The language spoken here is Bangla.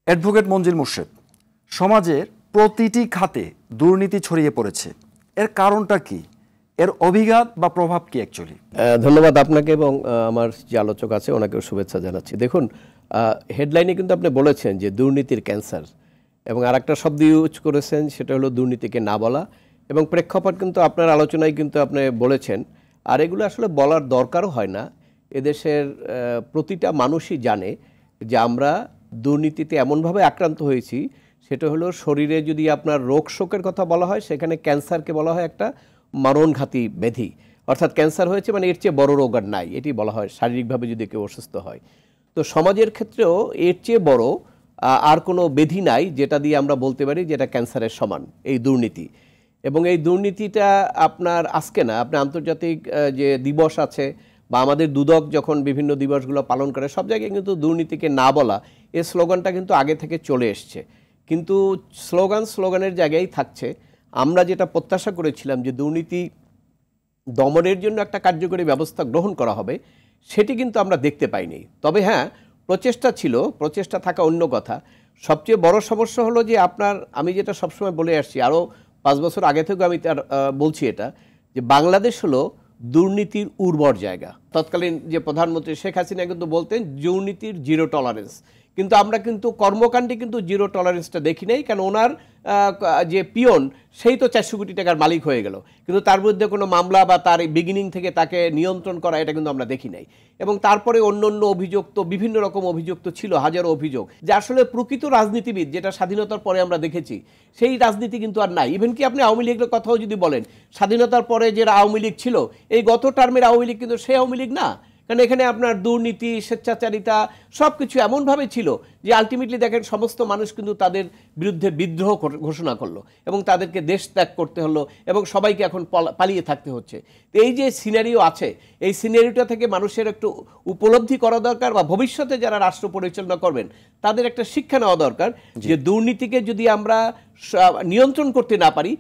অ্যাডভোকেট মঞ্জিল মোর্শেদ, সমাজের প্রতিটি খাতে দুর্নীতি ছড়িয়ে পড়েছে, এর কারণটা কি? এর অভিঘাত বা প্রভাব কি অ্যাকচুয়ালি? ধন্যবাদ আপনাকে এবং আমার যে আলোচক আছে ওনাকেও শুভেচ্ছা জানাচ্ছি। দেখুন, হেডলাইনে কিন্তু আপনি বলেছেন যে দুর্নীতির ক্যান্সার, এবং আর একটা শব্দ ইউজ করেছেন, সেটা হলো দুর্নীতিকে না বলা, এবং প্রেক্ষাপট কিন্তু আপনার আলোচনায় কিন্তু আপনি বলেছেন। আর এগুলো আসলে বলার দরকারও হয় না। এদেশের প্রতিটা মানুষই জানে যে আমরা দুর্নীতিতে এমনভাবে আক্রান্ত হয়েছি, সেটা হলো শরীরে যদি আপনার রোগ শোকের কথা বলা হয়, সেখানে ক্যান্সারকে বলা হয় একটা মরণঘাতী ব্যাধি। অর্থাৎ ক্যান্সার হয়েছে মানে এর চেয়ে বড় রোগ আর নাই, এটি বলা হয় শারীরিকভাবে যদি কেউ অসুস্থ হয়। তো সমাজের ক্ষেত্রেও এর চেয়ে বড় আর কোনো ব্যাধি নাই যেটা দিয়ে আমরা বলতে পারি যেটা ক্যান্সারের সমান, এই দুর্নীতি। এবং এই দুর্নীতিটা আপনার আজকে না, আপনার আন্তর্জাতিক যে দিবস আছে বা আমাদের দুদক যখন বিভিন্ন দিবসগুলো পালন করে, সব জায়গায় কিন্তু দুর্নীতিকে না বলা এই স্লোগানটা কিন্তু আগে থেকে চলে এসছে। কিন্তু স্লোগানের জায়গায় থাকছে। আমরা যেটা প্রত্যাশা করেছিলাম যে দুর্নীতি দমনের জন্য একটা কার্যকরী ব্যবস্থা গ্রহণ করা হবে, সেটি কিন্তু আমরা দেখতে পাইনি। তবে হ্যাঁ, প্রচেষ্টা ছিল, প্রচেষ্টা থাকা অন্য কথা। সবচেয়ে বড় সমস্যা হলো যে আমি যেটা সবসময় বলে আসছি, আরও 5 বছর আগে থেকেও আমি বলছি এটা, যে বাংলাদেশ হলো দুর্নীতির উর্বর জায়গা। তৎকালীন যে প্রধানমন্ত্রী শেখ হাসিনা কিন্তু বলতেন দুর্নীতির জিরো টলারেন্স, কিন্তু আমরা কিন্তু কর্মকাণ্ডে কিন্তু জিরো টলারেন্সটা দেখি নাই। কারণ ওনার যে পিয়ন, সেই তো 400 কোটি টাকার মালিক হয়ে গেল, কিন্তু তার বিরুদ্ধে কোনো মামলা বা তার বিগিনিং থেকে তাকে নিয়ন্ত্রণ করা, এটা কিন্তু আমরা দেখি নাই। এবং তারপরে অন্য অভিযোগ তো বিভিন্ন রকম অভিযোগ তো ছিল, হাজারো অভিযোগ, যে আসলে প্রকৃত রাজনীতিবিদ যেটা স্বাধীনতার পরে আমরা দেখেছি, সেই রাজনীতি কিন্তু আর নাই। ইভেন কি আপনি আওয়ামী লীগের কথাও যদি বলেন, স্বাধীনতার পরে যে আওয়ামী লীগ ছিল, এই গত টার্মের আওয়ামী লীগ কিন্তু সেই আওয়ামী লীগ না। কারণ এখানে আপনার দুর্নীতি, স্বেচ্ছাচারিতা সব কিছু এমনভাবে ছিল যে আলটিমেটলি দেখেন সমস্ত মানুষ কিন্তু তাদের বিরুদ্ধে বিদ্রোহ ঘোষণা করলো এবং তাদেরকে দেশ ত্যাগ করতে হলো এবং সবাইকে এখন পালিয়ে থাকতে হচ্ছে। তো এই যে সিনারিও আছে, এই সিনারিওটা থেকে মানুষের একটু উপলব্ধি করা দরকার, বা ভবিষ্যতে যারা রাষ্ট্র পরিচালনা করবেন তাদের একটা শিক্ষা নেওয়া দরকার যে দুর্নীতিকে যদি আমরা নিয়ন্ত্রণ করতে না পারি,